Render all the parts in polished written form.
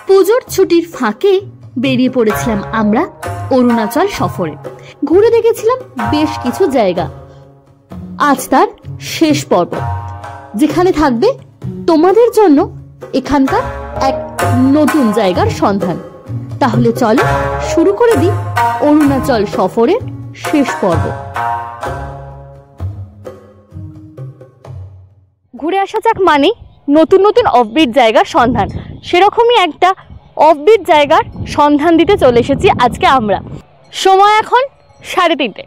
পুজোর ছুটির ফাঁকে বেরিয়ে পড়েছিলাম আমরা অরুণাচল সফরে। ঘুরে দেখেছিলাম বেশ কিছু জায়গা। আজ তার শেষ পর্ব, যেখানে থাকবে তোমাদের জন্য এখানকার এক নতুন জায়গার সন্ধান। তাহলে চলো শুরু করে দিই অরুণাচল সফরের শেষ পর্ব। ঘুরে আসা যাক মানে নতুন নতুন অফবিট জায়গার সন্ধান। সেরকমই একটা অফবিট জায়গার সন্ধান দিতে চলে এসেছি আজকে আমরা। সময় এখন 3:30।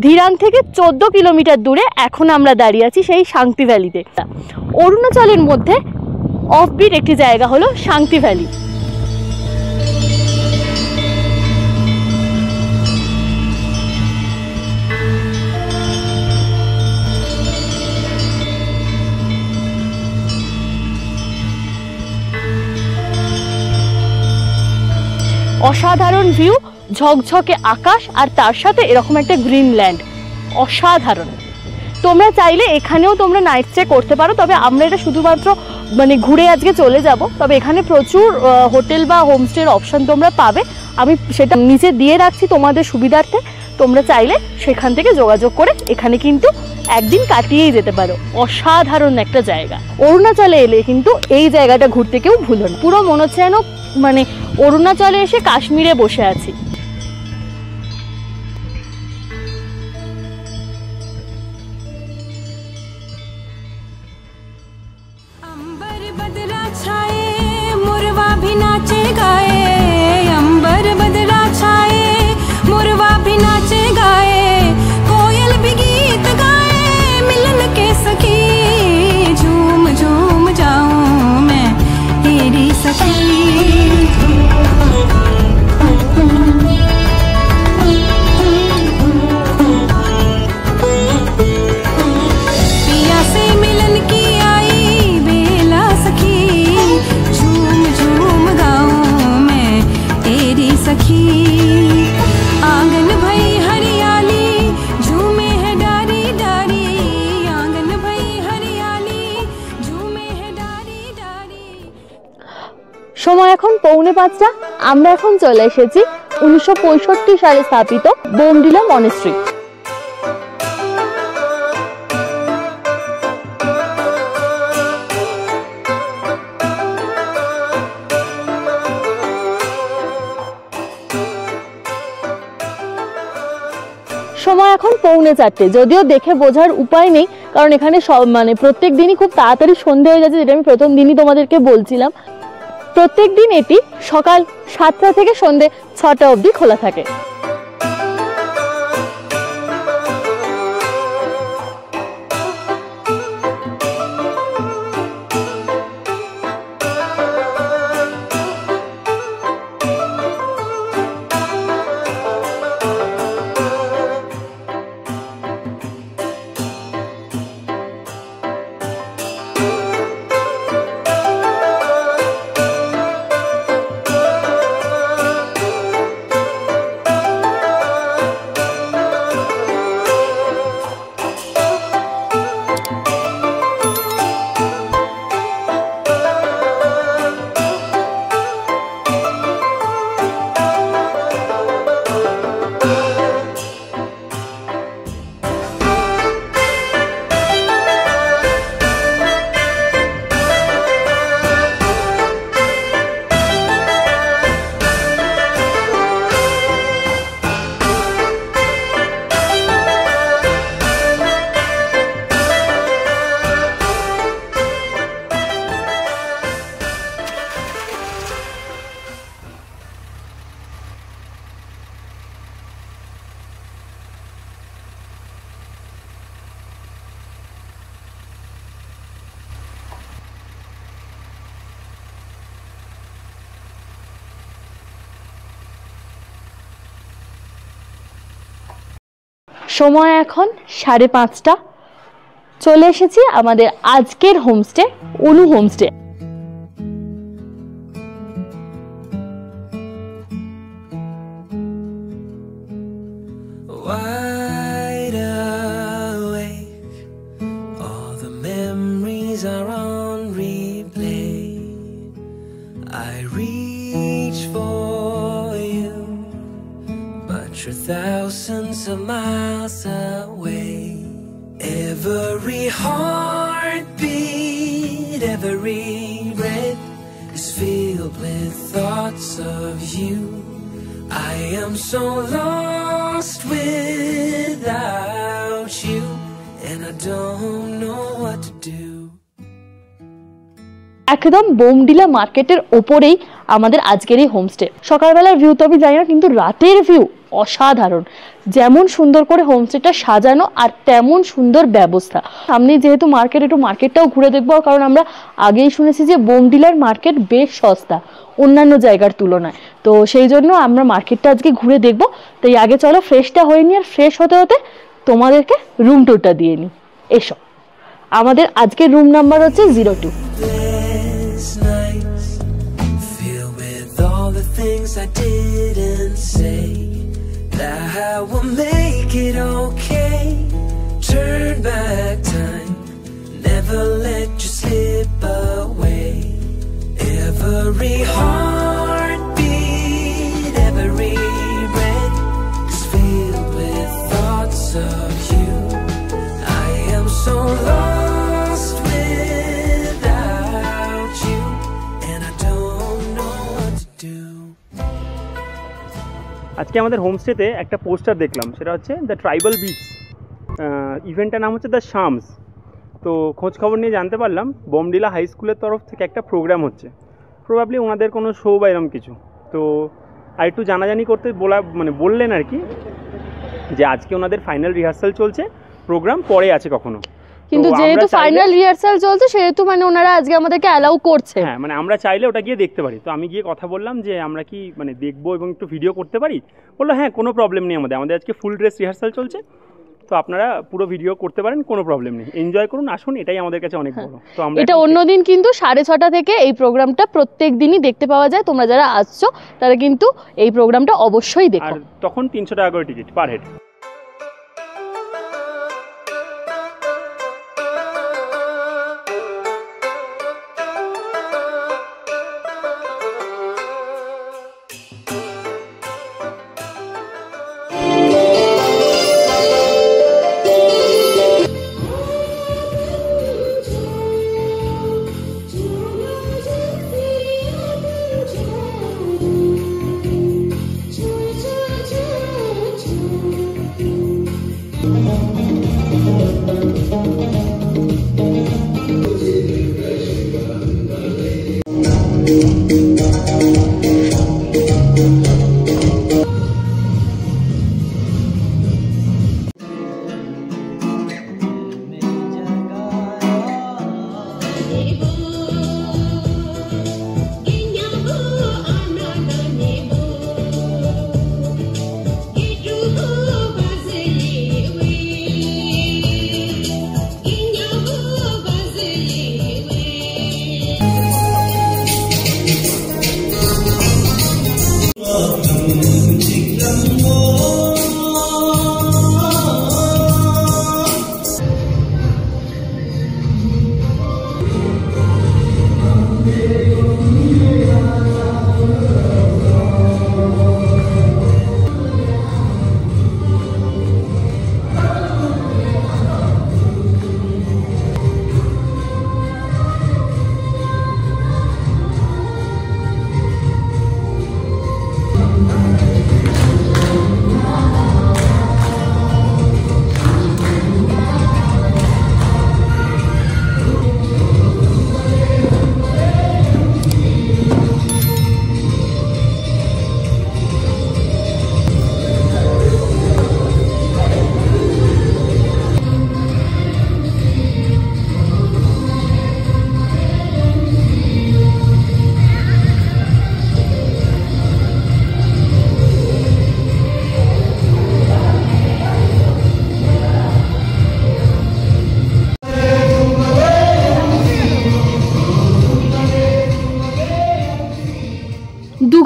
ধিরাং থেকে 14 কিলোমিটার দূরে এখন আমরা দাঁড়িয়ে আছি সেই শান্তি ভ্যালিতে। অরুণাচলের মধ্যে অফবিট একটি জায়গা হলো শান্তি ভ্যালি। অসাধারণ ভিউ, ঝকঝকে আকাশ আর তার সাথে এরকম একটা গ্রিন ল্যান্ড, অসাধারণ। তোমরা চাইলে এখানেও তোমরা নাইট স্টে করতে পারো, তবে আমরা এটা শুধুমাত্র ঘুরে আজকে চলে যাব। তবে এখানে প্রচুর হোটেল বা হোমস্টের অপশন তোমরা পাবে, আমি সেটা নিচে দিয়ে রাখছি তোমাদের সুবিধার্থে। তোমরা চাইলে সেখান থেকে যোগাযোগ করে এখানে কিন্তু একদিন কাটিয়েই যেতে পারো। অসাধারণ একটা জায়গা। অরুণাচলে এলে কিন্তু এই জায়গাটা ঘুরতে কেউ ভুলো না। পুরো মনে হচ্ছে যেন অরুণাচলে এসে কাশ্মীরে বসে আছি। अंबर बदला छाए मुरवा भी नाचे गाए, अंबर बदला छाए मुरवा भी नाचे गाए, कोयल भी गीत गाए मिलन के सखी, झूम झूम जाऊं मैं तेरी सखी। সময় এখন 4:45। আমরা এখন চলে এসেছি 1965 সালে স্থাপিত বোমডিলা মনেস্ট্রি। সময় এখন 3:45। যদিও দেখে বোঝার উপায় নেই, কারণ এখানে সব প্রত্যেক দিনই খুব তাড়াতাড়ি সন্ধে হয়ে যাচ্ছে, যেটা আমি প্রথম দিনই তোমাদেরকে বলছিলাম। প্রত্যেক দিন এটি সকাল 7টা থেকে সন্ধে 6টা অবধি খোলা থাকে। সময় এখন 5:30। চলে এসেছি আমাদের আজকের homestay, Anu homestay. I reach for you, but you're thousands of miles away. Every heartbeat, every breath is filled with thoughts of you. I am so lost without you, and I don't know what to do. একদম বোমডিলা মার্কেটের ওপরেই আমাদের আজকের এই homestay. সকালবেলার view তো আমি জানি না, কিন্তু রাতের ভিউ অসাধারণ। যেমন সুন্দর করে হোমস্টেটা সাজানো আর তেমন সুন্দর ব্যবস্থা। সামনে যেহেতু মার্কেট, একটু মার্কেটটাও ঘুরে দেখবো, কারণ আমরা আগেই শুনেছি যে বোমডিলার মার্কেট বেশ সস্তা অন্যান্য জায়গার তুলনায়। তো সেই জন্য আমরা মার্কেটটা আজকে ঘুরে দেখবো। তাই আগে চলো ফ্রেশটা হয়ে নি, আর ফ্রেশ হতে হতে তোমাদেরকে রুম টুরটা দিয়ে নিই। এসো, আমাদের আজকের রুম নাম্বার হচ্ছে 02। The things I didn't say, that will make it okay. Turn back time, never let you slip away. Every heartbeat, every breath is filled with thoughts of you. I am so lost without you, and I don't know what to do. আজকে আমাদের হোমস্টেতে একটা poster দেখলাম, সেটা হচ্ছে the tribal beach. ইভেন্টটার নাম হচ্ছে the Shams. তো খোঁজ খবর নিয়ে জানতে পারলাম বোমডিলা হাই স্কুলের তরফ থেকে একটা প্রোগ্রাম হচ্ছে, প্রবাবলি ওনাদের কোনো শো বা এরকম কিছু। তো আর একটু জানাজানি করতে বললেন আর কি, যে আজকে ওনাদের ফাইনাল রিহার্সাল চলছে, প্রোগ্রাম পরে আছে কখনো। কিন্তু যেহেতু ফাইনাল রিহার্সাল চলছে সেহেতু ওনারা আজকে আমাদেরকে অ্যালাউ করছে। হ্যাঁ, আমরা চাইলে ওটা গিয়ে দেখতে পারি। তো আমি গিয়ে কথা বললাম যে আমরা কি দেখবো এবং একটু ভিডিও করতে পারি। বললো হ্যাঁ, কোনো প্রবলেম নেই, আমাদের আজকে ফুল ড্রেস রিহার্সাল চলছে, তো আপনারা পুরো ভিডিও করতে পারেন, কোনো প্রবলেম নেই, এনজয় করুন, আসুন, এটাই আমাদের কাছে অনেক বড়। তো আমরা এটা অন্যদিন কিন্তু 6:30 থেকে এই প্রোগ্রামটা প্রত্যেক দিনই দেখতে পাওয়া যায়। তোমরা যারা আসছো তারা কিন্তু এই প্রোগ্রামটা অবশ্যই দেখো। আর তখন 300 টাকা করে টিকিট পার হেড।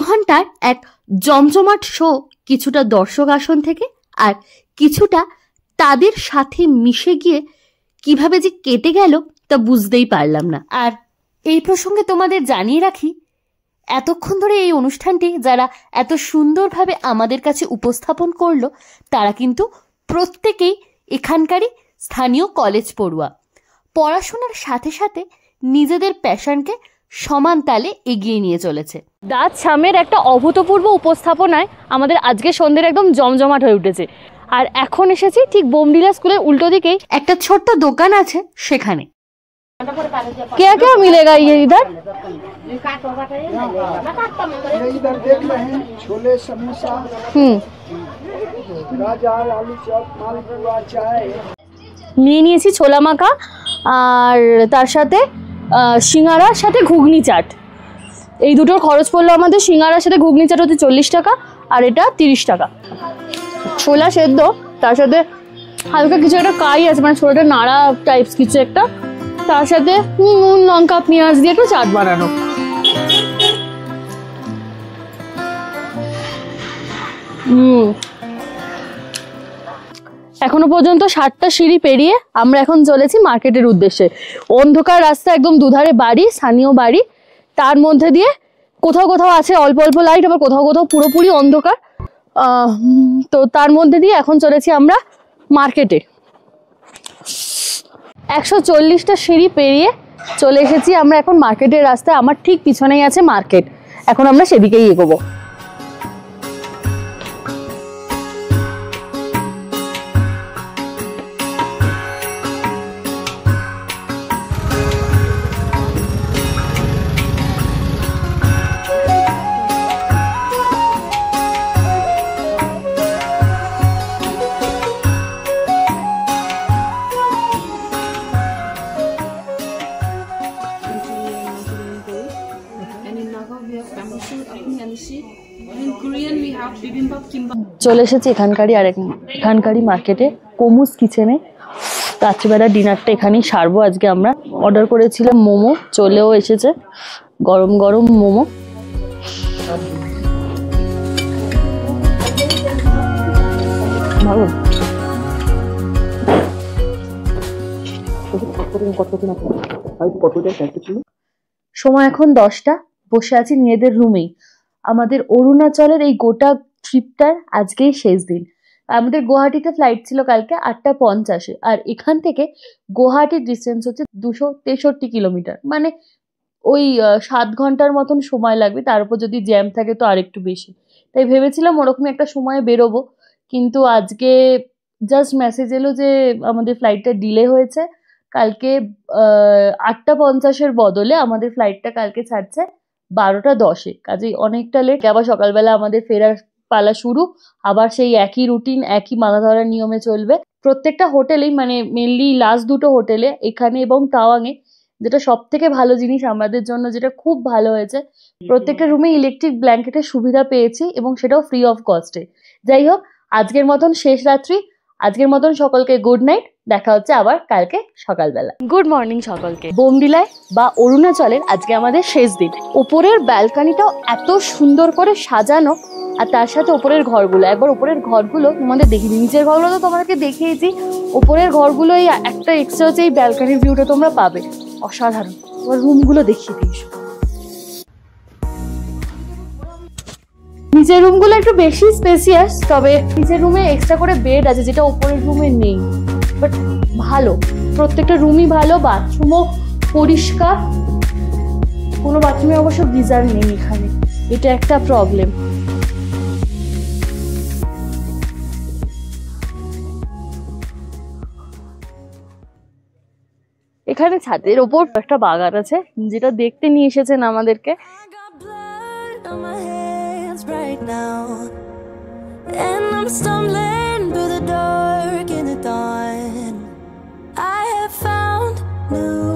ঘন্টার এক জমজমাট শো কিছুটা দর্শক আসন থেকে আর কিছুটা তাদের সাথে মিশে গিয়ে কিভাবে যে কেটে গেল তা বুঝতেই পারলাম না। আর এই প্রসঙ্গে তোমাদের জানিয়ে রাখি, এতক্ষণ ধরে এই অনুষ্ঠানটি যারা এত সুন্দরভাবে আমাদের কাছে উপস্থাপন করলো তারা কিন্তু প্রত্যেকেই এখানকারই স্থানীয় কলেজ পড়ুয়া। পড়াশোনার সাথে সাথে নিজেদের প্যাশনকে সমান তালে এগিয়ে নিয়ে চলেছে। দাঁত ছামের একটা অভূতপূর্ব উপস্থাপনায় আমাদের আজকে সন্ধ্যের একদম জমজমাট হয়ে উঠেছে। আর এখন এসেছি ঠিক বোমডিলা স্কুলের উল্টো দিকেই একটা ছোট্ট দোকান আছে সেখানে। क्या क्या मिलेगा ये इधर? इधर देख रहे हैं छोले समोसा, गाजर आलू चॉप मालपुआ चाय। নিয়ে নিয়েছি ছোলা মাখা আর তার সাথে সিঙ্গারার সাথে ঘুগনি চাট। এই দুটোর খরচ পড়লো আমাদের। সিঙ্গারার সাথে ঘুগনি চাট হচ্ছে 40 টাকা আর এটা 30 টাকা। ছোলা সেদ্ধ তার সাথে হালকা কিছু একটা কাই আছে, মানে ছোলাটা নাড়া টাইপস কিছু একটা, তার সাথে নুন লঙ্কা পেঁয়াজ দিয়ে একটু চাট বানানো। এখনো পর্যন্ত 7টা সিঁড়ি পেরিয়ে আমরা এখন চলেছি মার্কেটের উদ্দেশ্যে। অন্ধকার রাস্তা, একদম দুধারে বাড়ি, স্থানীয় বাড়ি, তার মধ্যে দিয়ে কোথাও কোথাও আছে অল্প অল্প লাইট, আবার কোথাও কোথাও পুরোপুরি অন্ধকার। তো তার মধ্যে দিয়ে এখন চলেছি আমরা মার্কেটে। 140টা সিঁড়ি পেরিয়ে চলে এসেছি আমরা এখন মার্কেটের রাস্তায়। আমার ঠিক পিছনেই আছে মার্কেট, এখন আমরা সেদিকেই এগোবো। চলে এসেছি এখানকারই মার্কেটে, কমুস কিচেনে। রাত্রিবেলা ডিনারটা এখানেই সারবো আজকে আমরা। অর্ডার করেছিলাম মোমো, চলেও এসেছে গরম গরম মোমো। ভালো সময় এখন 10টা। বসে আছি নিজেদের রুমেই। আমাদের অরুণাচলের এই গোটা ট্রিপটার আজকেই শেষ দিন। আমাদের গুয়াহাটিতে ফ্লাইট ছিল কালকে 8:50-এ, আর এখান থেকে গুয়াহাটির ডিস্টেন্স হচ্ছে 263 কিলোমিটার, মানে ওই 7 ঘন্টার মতন সময় লাগবে। তার উপর যদি জ্যাম থাকে তো আরেকটু বেশি। তাই ভেবেছিলাম ওরকম একটা সময়ে বেরোবো, কিন্তু আজকে জাস্ট মেসেজ এলো যে আমাদের ফ্লাইটটা ডিলে হয়েছে। কালকে 8:50-এর বদলে আমাদের ফ্লাইটটা কালকে ছাড়ছে 12:10-এ, কাজেই অনেকটা লেট। আবার সকালবেলা আমাদের ফেরার পালা শুরু, আবার সেই একই রুটিন, একই মাথা ধরার নিয়মে চলবে। প্রত্যেকটা হোটেলেই, মানে মেনলি লাস্ট দুটো হোটেলে, এখানে এবং তাওয়াংয়ে, যেটা সব থেকে ভালো জিনিস আমাদের জন্য, যেটা খুব ভালো হয়েছে, প্রত্যেকটা রুমে ইলেকট্রিক ব্ল্যাঙ্কেটের সুবিধা পেয়েছি, এবং সেটাও ফ্রি অফ কস্টে। যাই হোক, আজকের মতন শেষ রাত্রি, আজকের মতন সকলকে গুড নাইট। দেখা হচ্ছে আবার কালকে সকালবেলা। গুড মর্নিং সকলকে। বোমডিলায় বা অরুণাচলের আজকে আমাদের শেষ দিন। ওপরের ব্যালকানিটাও এত সুন্দর করে সাজানো, আর তার সাথে ওপরের ঘরগুলো, একবার ওপরের ঘরগুলো তোমাদের দেখিয়ে দিই। নিচের ঘরগুলো তো তোমাদেরকে দেখিয়েছি, ওপরের ঘরগুলো এই একটা এক্সট্রা হচ্ছে এই ব্যালকানির ভিউটা তোমরা পাবে, অসাধারণ। এবার রুমগুলো দেখিয়ে দিই। নিচের রুমগুলো একটু বেশি স্পেসিয়াস, তবে নিচের রুমে এক্সট্রা করে বেড আছে, যেটা উপরের রুমে নেই, বাট ভালো। প্রত্যেকটা রুমই ভালো, বাথরুমও পরিষ্কার। কোনো বাথরুমে অবশ্য গিজার নেই এখানে, এটা একটা প্রবলেম। এখানে ছাদের ওপর একটা বাগান আছে, যেটা দেখতে নিয়ে এসেছেন আমাদেরকে। Right now, and I'm stumbling through the dark in the dawn. I have found new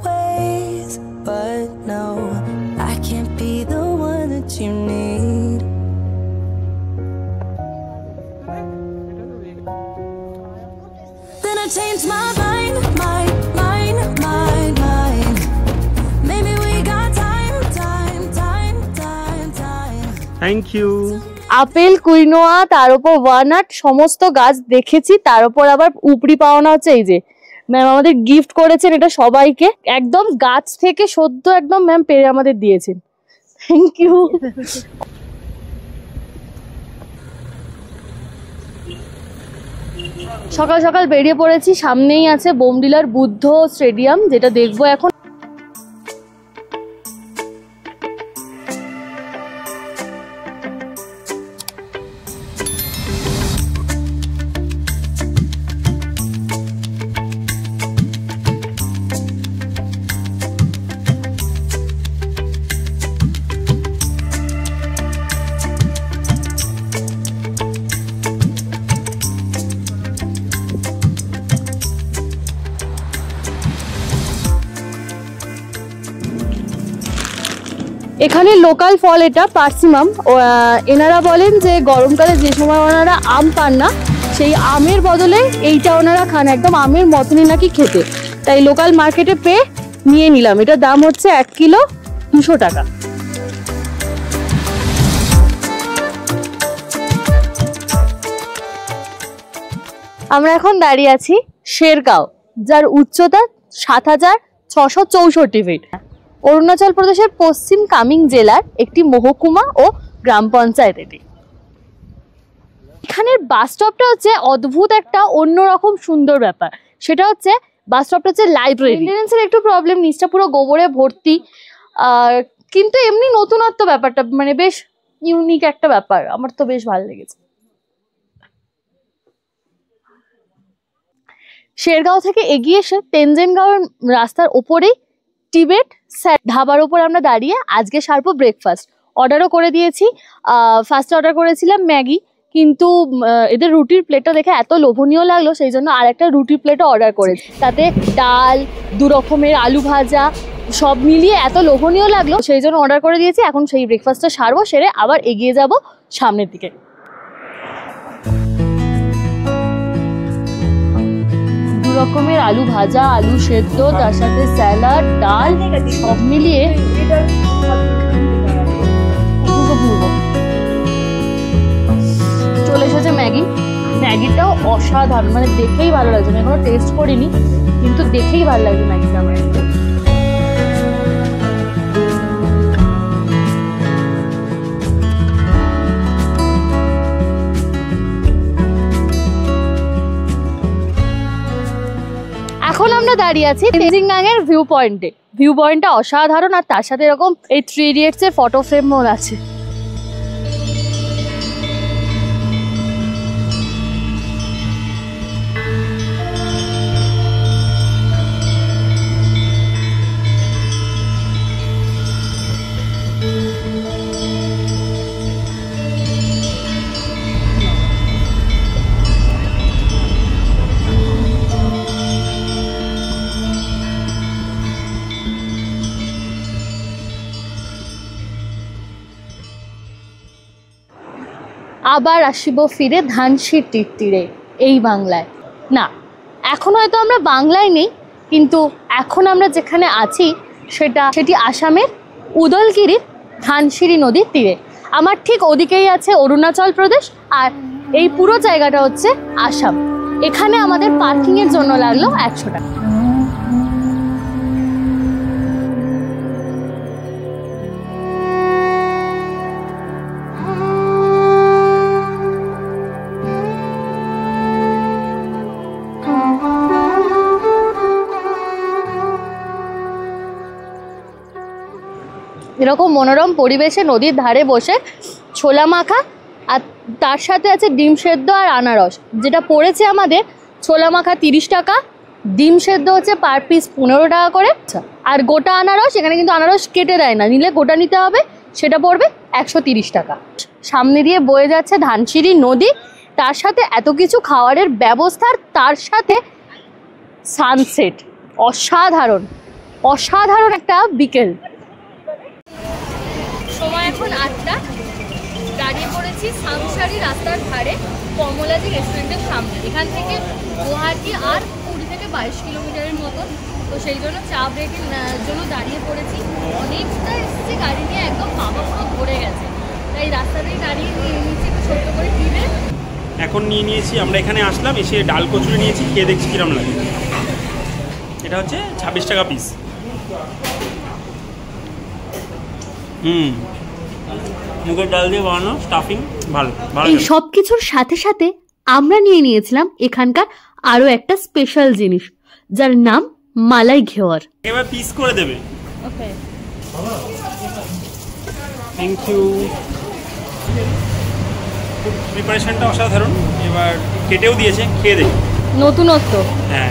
ways, but no, I can't be the one that you need. Then I changed my mind, mind. Maybe we got time. Thank you. Apple, quinoa, তার উপর walnut, সমস্ত গাছ দেখেছি। তার উপর আবার উপরি পাওনা হচ্ছে এই যে ম্যাম আমাদের গিফট করেছেন, এটা সবাইকে একদম গাছ থেকে সদ্য একদম ম্যাম পেরে আমাদের দিয়েছেন। Thank you. সকাল সকাল বেরিয়ে পড়েছি, সামনেই আছে বোমডিলার বুদ্ধ স্টেডিয়াম, যেটা দেখবো এখন। এখানে লোকাল ফল এটা পার্সিমাম। এনারা বলেন যে গরমকালে যে সময় ওনারা আম পান না, সেই আমের বদলে এইটা ওনারা খান, একদম আমের মতনই নাকি খেতে। তাই লোকাল মার্কেটে পেয়ে নিয়ে নিলাম। এটার দাম হচ্ছে 1 কিলো 200 টাকা। আমরা এখন দাঁড়িয়ে আছি শেরগাঁও, যার উচ্চতা 7664 ফিট। অরুণাচল প্রদেশের পশ্চিম কামিং জেলার একটি মহকুমা ও গ্রাম পঞ্চায়েত এটি। এখানের বাস স্টপটা হচ্ছে অদ্ভুত একটা অন্যরকম সুন্দর ব্যাপার। সেটা হচ্ছে বাস স্টপটা হচ্ছে লাইব্রেরি। মেইনটেনেন্সের একটু প্রবলেম, নিচটা পুরো গোবরে ভর্তি, কিন্তু এমনি নতুনত্ব ব্যাপারটা মানে বেশ ইউনিক একটা ব্যাপার, আমার তো বেশ ভালো লেগেছে। শেরগাঁও থেকে এগিয়ে এসে তেনজিনগাঁওয়ের রাস্তার ওপরেই টিবেট ধাবার ওপর আমরা দাঁড়িয়ে আজকে সারবো ব্রেকফাস্ট। অর্ডারও করে দিয়েছি। ফার্স্ট অর্ডার করেছিলাম ম্যাগি, কিন্তু এদের রুটির প্লেটটা দেখে এত লোভনীয় লাগলো, সেই জন্য আর একটা রুটির প্লেটও অর্ডার করেছি। তাতে ডাল, 2 রকমের আলু ভাজা, সব মিলিয়ে এত লোভনীয় লাগলো, সেই জন্য অর্ডার করে দিয়েছি। এখন সেই ব্রেকফাস্টটা সারবো, সেরে আবার এগিয়ে যাব সামনের দিকে। রকমের আলু ভাজা, আলু সেদ্ধ, তার সাথে স্যালাড, ডাল, সব মিলিয়ে চলে এসেছে ম্যাগি। ম্যাগিটাও অসাধারণ, মানে দেখেই ভালো লাগছে। আমি এখনো টেস্ট করিনি, কিন্তু দেখেই ভালো লাগছে ম্যাগিটা আমার। এখন আমরা দাঁড়িয়ে আছি তেনজিনগাঁওয়ের ভিউ পয়েন্টে। ভিউ পয়েন্টটা অসাধারণ, আর তার সাথে এরকম এই 3 ইডিয়টস এর ফটো ফ্রেমও আছে। আবার আসিব ফিরে ধানসিঁড়ির তীরে, এই বাংলায়। না, এখন হয়তো আমরা বাংলায় নেই, কিন্তু এখন আমরা যেখানে আছি সেটি আসামের উদলগিরির ধানসিঁড়ি নদীর তীরে। আমার ঠিক ওদিকেই আছে অরুণাচল প্রদেশ, আর এই পুরো জায়গাটা হচ্ছে আসাম। এখানে আমাদের পার্কিংয়ের জন্য লাগলো 100 টাকা। এরকম মনোরম পরিবেশে নদীর ধারে বসে ছোলা মাখা, আর তার সাথে আছে ডিম সেদ্ধ আর আনারস, যেটা পড়েছে আমাদের ছোলা মাখা 30 টাকা, ডিম সেদ্ধ হচ্ছে পার পিস 15 টাকা করে, আর গোটা আনারস, এখানে কিন্তু আনারস কেটে দেয় না, নিলে গোটা নিতে হবে, সেটা পড়বে 130 টাকা। সামনে দিয়ে বয়ে যাচ্ছে ধানসিঁড়ি নদী, তার সাথে এত কিছু খাবারের ব্যবস্থার, তার সাথে সানসেট। অসাধারণ অসাধারণ একটা বিকেল। সময় এখন 8টা। দাঁড়িয়ে পড়েছি সাংসারি রাস্তার ধারে কমলাজি রেস্টুরেন্টের সামনে। এখান থেকে গুয়াহাটি আর 20 থেকে 22 কিলোমিটারের মতন। তো সেই জন্য চা ব্রেকের জন্য দাঁড়িয়ে পড়েছি। অনেকটা এসেছি গাড়ি নিয়ে, একদম বাবা পুরো ধরে গেছে, তাই রাস্তাতেই দাঁড়িয়ে নিয়ে নিয়েছি একটু ছোট্ট করে টিভে। এখন নিয়ে নিয়েছি, আমরা এখানে আসলাম, এসে ডাল কচুরি নিয়েছি, খেয়ে দেখছি কিরম লাগে। এটা হচ্ছে 26 টাকা পিস। মুগের ডাল দিয়ে বানানো স্টাফিং, ভালো ভালো। এই সব কিছুর সাথে সাথে আমরা নিয়ে নিয়েছিলাম এখানকার আরো একটা স্পেশাল জিনিস, যার নাম মালাই ঘেওয়ার। এবার পিস করে দেবে। ওকে, থ্যাংক ইউ। প্রিপারেশনটা অসাধারণ। এবার কেটেও দিয়েছে, খেয়ে দেখি। নতুনত্ব। হ্যাঁ,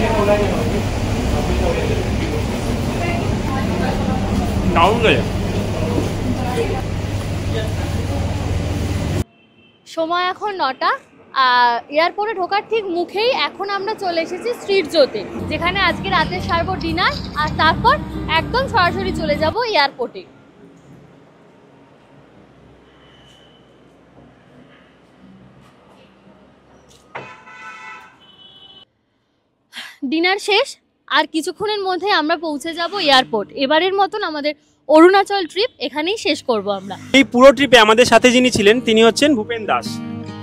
দারুণ গেছে। সময় এখন 9টা। এয়ারপোর্টে ঢোকার ঠিক মুখেই এখন আমরা চলে এসেছি স্ট্রিট জোতে, যেখানে আজকে রাতে সারবো ডিনার, আর তারপর একদম সরাসরি চলে যাব এয়ারপোর্টে। ডিনার শেষ, আর কিছুক্ষণের মধ্যে আমরা পৌঁছে যাব এয়ারপোর্ট। এবারের মতন আমাদের অরুণাচল ট্রিপ এখানেই শেষ করব আমরা। এই পুরো ট্রিপে আমাদের সাথে যিনি ছিলেন তিনি হচ্ছেন ভূপেন দাস।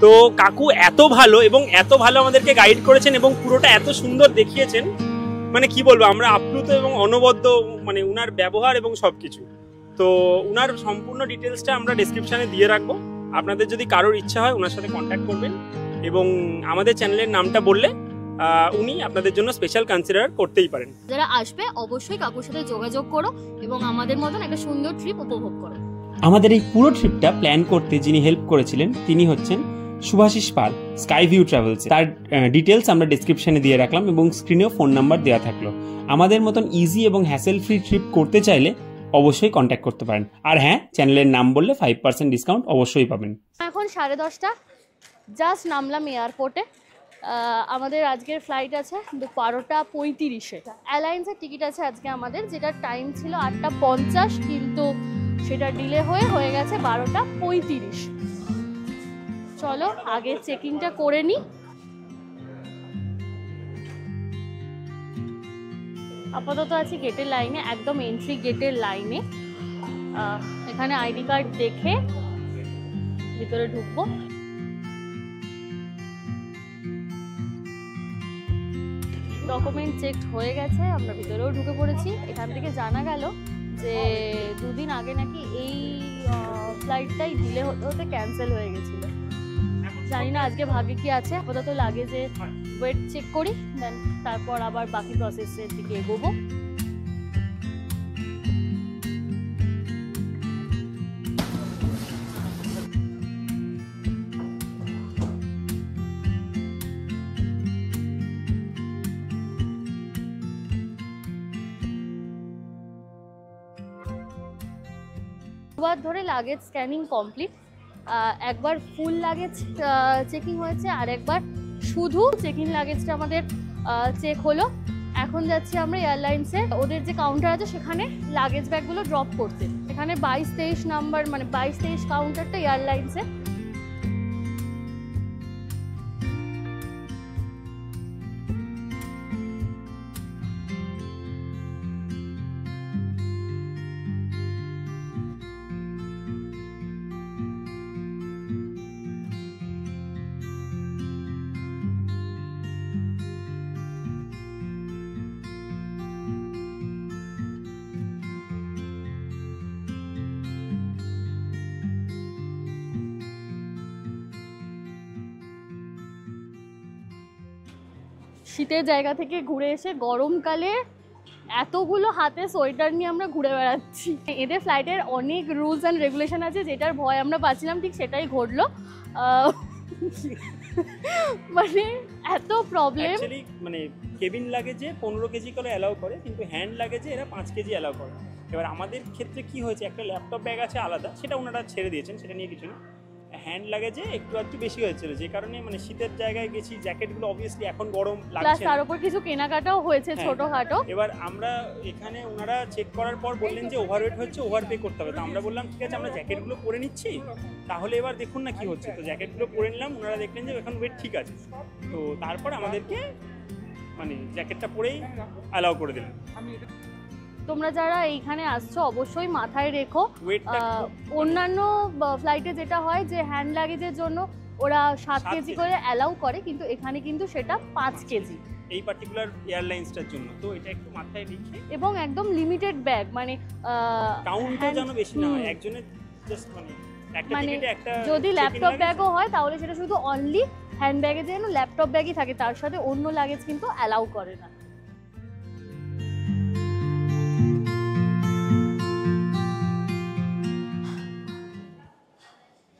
তো কাকু এত ভালো এবং এত ভালো আমাদেরকে গাইড করেছেন এবং পুরোটা এত সুন্দর দেখিয়েছেন, মানে কি বলবো, আমরা আপ্লুত এবং অনবদ্য, মানে উনার ব্যবহার এবং সবকিছু। তো উনার সম্পূর্ণ ডিটেলসটা আমরা ডেসক্রিপশনে দিয়ে রাখবো। আপনাদের যদি কারোর ইচ্ছা হয় ওনার সাথে কন্ট্যাক্ট করবেন, এবং আমাদের চ্যানেলের নামটা বললে উনি আপনাদের জন্য স্পেশাল কনসিডার করতেই পারেন। যারা আসবে অবশ্যই কাকুর সাথে যোগাযোগ করো এবং আমাদের মতন একটা সুন্দর ট্রিপ উপভোগ করো। আমাদের এই পুরো ট্রিপটা প্ল্যান করতে যিনি হেল্প করেছিলেন তিনি হচ্ছেন শুভাশিস পাল, স্কাই ভিউ ট্রাভেলস। তার ডিটেলস আমরা ডেসক্রিপশনে দিয়ে রাখলাম এবং স্ক্রিনেও ফোন নাম্বার দেওয়া থাকলো। আমাদের মতন ইজি এবং হ্যাসেল ফ্রি ট্রিপ করতে চাইলে অবশ্যই কন্ট্যাক্ট করতে পারেন। আর হ্যাঁ, চ্যানেলের নাম বললে 5% ডিসকাউন্ট অবশ্যই পাবেন। এখন 10:30, জাস্ট নামলাম এয়ারপোর্টে। আমাদের আজকের ফ্লাইট আছে 12:35-এ। অ্যালায়েন্সের টিকিট আছে আজকে আমাদের, যেটা টাইম ছিল 8:50, কিন্তু সেটা ডিলে হয়ে গেছে 12:35। চলো আগে চেকিংটা করে নিই। আপাতত আছি গেটের লাইনে, একদম এন্ট্রি গেটের লাইনে। এখানে আইডি কার্ড দেখে ভিতরে ঢুকবো। ডকুমেন্ট চেক হয়ে গেছে, আমরা ভিতরেও ঢুকে পড়েছি। এখান থেকে জানা গেল যে 2 দিন আগে নাকি এই ফ্লাইটটাই ডিলে হতে ক্যান্সেল হয়ে গেছিল। জানি না আজকে ভাগ্যে কি আছে। আপাতত লাগেজে ওয়েট চেক করি, দেন তারপর আবার বাকি প্রসেসের দিকে এগোবো। দুবার ধরে লাগেজ স্ক্যানিং কমপ্লিট। একবার ফুল লাগেজ চেকিং হয়েছে, আর একবার শুধু চেকিং লাগেজটা আমাদের চেক হলো। এখন যাচ্ছি আমরা এয়ারলাইন্সে, ওদের যে কাউন্টার আছে সেখানে লাগেজ ব্যাগগুলো ড্রপ করতে। এখানে 22-23 নাম্বার, মানে 22-23 কাউন্টারটা এয়ারলাইন্সে। শীতের জায়গা থেকে ঘুরে এসে গরমকালে এতগুলো হাতে সোয়েটার নিয়ে আমরা ঘুরে বেড়াচ্ছি। এদের ফ্লাইটের অনেক রুলস অ্যান্ড রেগুলেশন আছে, যেটার ভয় আমরা পাচ্ছিলাম, ঠিক সেটাই ঘটলো। মানে এত প্রবলেম। মানে কেবিন লাগেজে 15 কেজি করে অ্যালাউ করে, কিন্তু হ্যান্ড লাগেজে এরা 5 কেজি অ্যালাউ করে। এবার আমাদের ক্ষেত্রে কি হয়েছে, একটা ল্যাপটপ ব্যাগ আছে আলাদা, সেটা ওনারা ছেড়ে দিয়েছেন, সেটা নিয়ে কিছু না। হ্যান্ড লাগেজে একটু বেশি হয়েছিল, যে কারণে মানে শীতের জায়গায় গেছি, জ্যাকেটগুলো অবভিয়াসলি এখন গরম লাগছে, তার উপর কিছু কেনাকাটাও হয়েছে ছোটখাটো। এবার আমরা এখানে ওনারা চেক করার পর বললেন যে ওভারওয়েট হচ্ছে, ওভারপে করতে হবে। তো আমরা বললাম ঠিক আছে, আমরা জ্যাকেটগুলো পরে নিচ্ছি, তাহলে এবার দেখুন না কি হচ্ছে। তো জ্যাকেটগুলো পরে নিলাম, ওনারা দেখলেন যে এখন ওয়েট ঠিক আছে, তো তারপর আমাদেরকে মানে জ্যাকেটটা পরেই অ্যালাউ করে দিলেন। তোমরা যারা এইখানে আসছো অবশ্যই মাথায় রেখো, অন্যান্য ফ্লাইটে যেটা হয় যে হ্যান্ড লাগেজের জন্য ওরা 7 কেজি করে অ্যালাউ করে, কিন্তু এখানে কিন্তু সেটা 5 কেজি এই পার্টিকুলার এয়ারলাইন্সটার জন্য। তো এটা একটু মাথায় রেখে, এবং একদম লিমিটেড ব্যাগ, মানে কাউন্টও যেন বেশি না হয়, একজনের জাস্ট মানে একটা মানে টিকিটে একটা যদি check-in ল্যাপটপ luggage? ব্যাগও হয় তাহলে সেটা শুধু অনলি হ্যান্ড ব্যাগে যেন ল্যাপটপ ব্যাগই থাকে, তার সাথে অন্য লাগেজ কিন্তু অ্যালাউ করে না।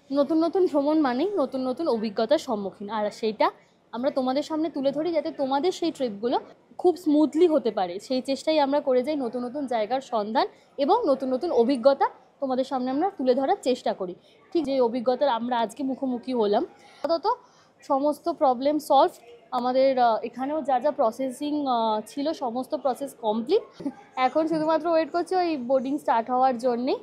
নতুন নতুন ভ্রমণ মানেই নতুন নতুন অভিজ্ঞতার সম্মুখীন, আর সেইটা আমরা তোমাদের সামনে তুলে ধরি যাতে তোমাদের সেই ট্রিপগুলো খুব স্মুথলি হতে পারে। সেই চেষ্টাই আমরা করে যাই, নতুন নতুন জায়গার সন্ধান এবং নতুন নতুন অভিজ্ঞতা তোমাদের সামনে আমরা তুলে ধরার চেষ্টা করি। ঠিক যে অভিজ্ঞতার আমরা আজকে মুখোমুখি হলাম, আপাতত সমস্ত প্রবলেম সলভ। আমাদের এখানেও যা যা প্রসেসিং ছিল সমস্ত প্রসেস কমপ্লিট। এখন শুধুমাত্র ওয়েট করছি ওই বোর্ডিং স্টার্ট হওয়ার জন্যে।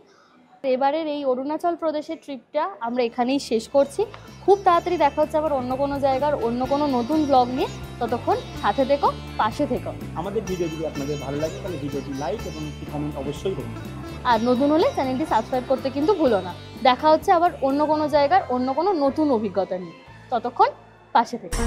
এবারের এই অরুণাচল প্রদেশের ট্রিপটা আমরা এখানেই শেষ করছি। খুব তাড়াতাড়ি দেখা হচ্ছে আবার অন্য কোনো জায়গার অন্য কোনো নতুন ব্লগ নিয়ে। ততক্ষণ সাথে থেকো, পাশে থেকো। আমাদের ভিডিও যদি আপনাদের ভালো লাগে তাহলে ভিডিওটি লাইক এবং একটি কমেন্ট অবশ্যই করুন। আর নতুন হলে চ্যানেলটি সাবস্ক্রাইব করতে কিন্তু ভুলো না। দেখা হচ্ছে আবার অন্য কোনো জায়গার অন্য কোনো নতুন অভিজ্ঞতা নিয়ে। ততক্ষণ পাশে থেকো।